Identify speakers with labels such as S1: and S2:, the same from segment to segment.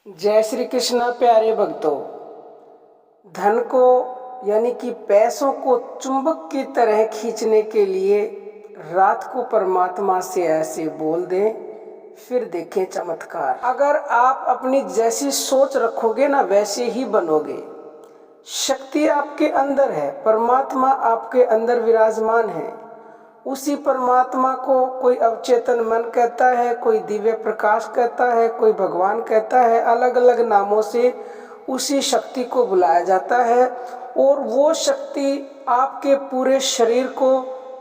S1: जय श्री कृष्णा प्यारे भक्तों। धन को यानी कि पैसों को चुंबक की तरह खींचने के लिए रात को परमात्मा से ऐसे बोल दें, फिर देखें चमत्कार। अगर आप अपनी जैसी सोच रखोगे ना वैसे ही बनोगे। शक्ति आपके अंदर है, परमात्मा आपके अंदर विराजमान है। उसी परमात्मा को कोई अवचेतन मन कहता है, कोई दिव्य प्रकाश कहता है, कोई भगवान कहता है। अलग अलग नामों से उसी शक्ति को बुलाया जाता है और वो शक्ति आपके पूरे शरीर को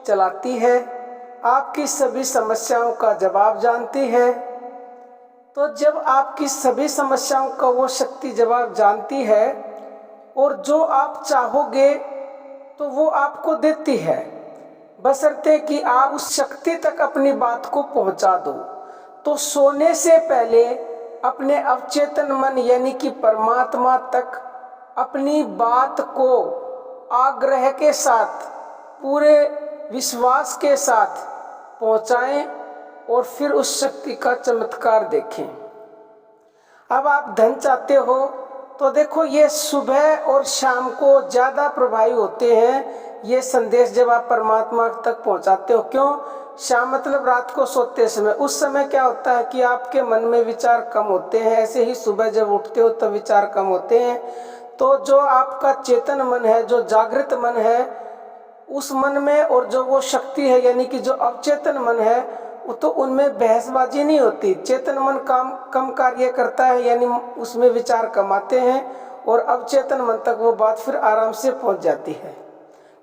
S1: चलाती है, आपकी सभी समस्याओं का जवाब जानती है। तो जब आपकी सभी समस्याओं का वो शक्ति जवाब जानती है और जो आप चाहोगे तो वो आपको देती है, बशर्ते कि आप उस शक्ति तक अपनी बात को पहुंचा दो। तो सोने से पहले अपने अवचेतन मन यानी कि परमात्मा तक अपनी बात को आग्रह के साथ, पूरे विश्वास के साथ पहुंचाएं और फिर उस शक्ति का चमत्कार देखें। अब आप धन चाहते हो तो देखो, ये सुबह और शाम को ज़्यादा प्रभावी होते हैं ये संदेश जब आप परमात्मा तक पहुंचाते हो। क्यों? शाम मतलब रात को सोते समय। उस समय क्या होता है कि आपके मन में विचार कम होते हैं, ऐसे ही सुबह जब उठते हो तब विचार कम होते हैं। तो जो आपका चेतन मन है, जो जागृत मन है, उस मन में और जो वो शक्ति है यानी कि जो अवचेतन मन है, तो उनमें बहसबाजी नहीं होती। चेतन मन कम कार्य करता है यानी उसमें विचार कम आते हैं और अवचेतन मन तक वो बात फिर आराम से पहुंच जाती है।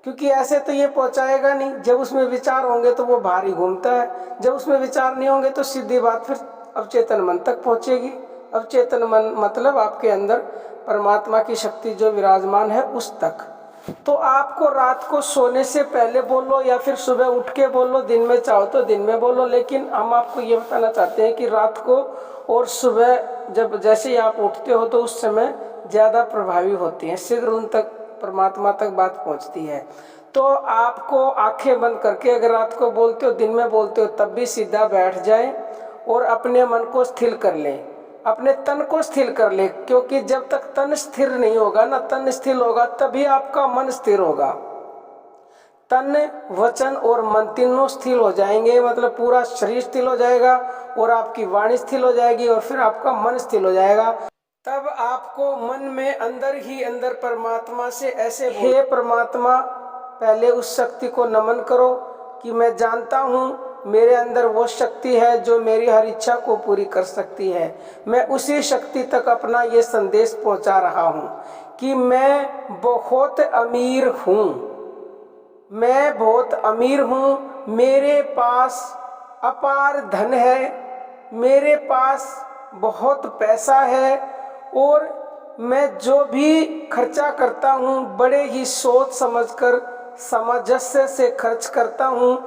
S1: क्योंकि ऐसे तो ये पहुंचाएगा नहीं, जब उसमें विचार होंगे तो वो बाहर ही घूमता है, जब उसमें विचार नहीं होंगे तो सीधी बात फिर अवचेतन मन तक पहुंचेगी। अवचेतन मन मतलब आपके अंदर परमात्मा की शक्ति जो विराजमान है उस तक। तो आपको रात को सोने से पहले बोलो या फिर सुबह उठ के बोलो, दिन में चाहो तो दिन में बोलो, लेकिन हम आपको ये बताना चाहते हैं कि रात को और सुबह जब जैसे ही आप उठते हो तो उस समय ज़्यादा प्रभावी होती हैं, शीघ्र उन तक परमात्मा तक बात पहुंचती है। तो आपको आंखें बंद करके अगर रात को बोलते हो, दिन में बोलते हो, तब भी सीधा बैठ जाएं और अपने मन को स्थिर कर लें, अपने तन को स्थिर कर ले। क्योंकि जब तक तन स्थिर नहीं होगा ना, तन स्थिर होगा तभी आपका मन स्थिर होगा। तन, वचन और मन तीनों स्थिर हो जाएंगे, मतलब पूरा शरीर स्थिर हो जाएगा और आपकी वाणी स्थिर हो जाएगी और फिर आपका मन स्थिर हो जाएगा। तब आपको मन में अंदर ही अंदर परमात्मा से ऐसे, हे परमात्मा, पहले उस शक्ति को नमन करो कि मैं जानता हूँ मेरे अंदर वो शक्ति है जो मेरी हर इच्छा को पूरी कर सकती है। मैं उसी शक्ति तक अपना ये संदेश पहुंचा रहा हूँ कि मैं बहुत अमीर हूँ, मैं बहुत अमीर हूँ, मेरे पास अपार धन है, मेरे पास बहुत पैसा है और मैं जो भी खर्चा करता हूँ बड़े ही सोच समझकर, सामंजस्य से खर्च करता हूँ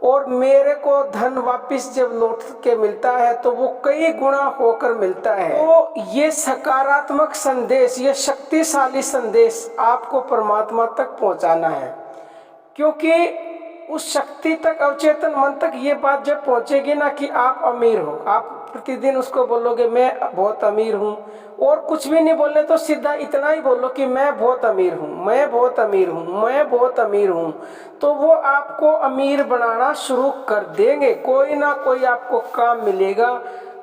S1: और मेरे को धन वापस जब लौट के मिलता है तो वो कई गुना होकर मिलता है। तो ये सकारात्मक संदेश, ये शक्तिशाली संदेश आपको परमात्मा तक पहुंचाना है। क्योंकि उस शक्ति तक, अवचेतन मन तक ये बात जब पहुंचेगी ना कि आप अमीर हो, आप प्रतिदिन उसको बोलोगे मैं बहुत अमीर हूँ, और कुछ भी नहीं बोलने तो सीधा इतना ही बोलो कि मैं बहुत अमीर हूँ, मैं बहुत अमीर हूँ, मैं बहुत अमीर हूँ, तो वो आपको अमीर बनाना शुरू कर देंगे। कोई ना कोई आपको काम मिलेगा,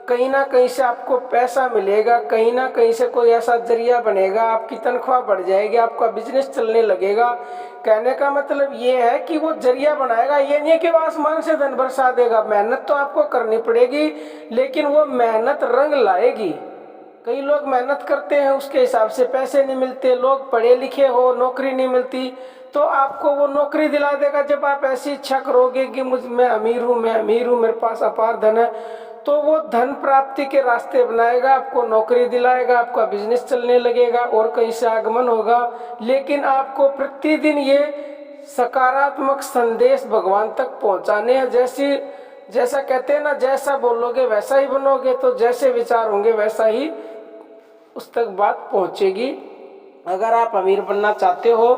S1: कहीं ना कहीं से आपको पैसा मिलेगा, कहीं ना कहीं से कोई ऐसा जरिया बनेगा, आपकी तनख्वाह बढ़ जाएगी, आपका बिजनेस चलने लगेगा। कहने का मतलब ये है कि वो जरिया बनाएगा, ये नहीं कि वो आसमान से धन बरसा देगा। मेहनत तो आपको करनी पड़ेगी, लेकिन वो मेहनत रंग लाएगी। कई लोग मेहनत करते हैं, उसके हिसाब से पैसे नहीं मिलते। लोग पढ़े लिखे हो, नौकरी नहीं मिलती, तो आपको वो नौकरी दिला देगा जब आप ऐसी इच्छा करोगे कि मैं अमीर हूँ, मैं अमीर हूँ, मेरे पास अपार धन है। तो वो धन प्राप्ति के रास्ते बनाएगा, आपको नौकरी दिलाएगा, आपका बिजनेस चलने लगेगा और कहीं से आगमन होगा। लेकिन आपको प्रतिदिन ये सकारात्मक संदेश भगवान तक पहुँचाने हैं। जैसा कहते हैं ना, जैसा बोलोगे वैसा ही बनोगे, तो जैसे विचार होंगे वैसा ही उस तक बात पहुंचेगी। अगर आप अमीर बनना चाहते हो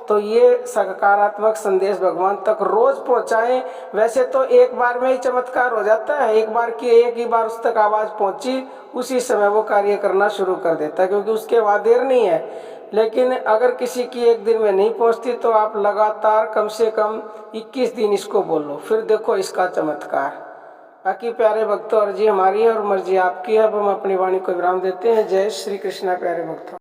S1: तो ये सकारात्मक संदेश भगवान तक रोज पहुंचाएं। वैसे तो एक बार में ही चमत्कार हो जाता है, एक ही बार उस तक आवाज़ पहुंची, उसी समय वो कार्य करना शुरू कर देता है, क्योंकि उसके वहाँ देर नहीं है। लेकिन अगर किसी की एक दिन में नहीं पहुंचती तो आप लगातार कम से कम 21 दिन इसको बोलो, फिर देखो इसका चमत्कार। बाकी प्यारे भक्तों, अर्जी हमारी है और मर्जी आपकी है। अब हम अपनी वाणी को विराम देते हैं। जय श्री कृष्णा प्यारे भक्तों।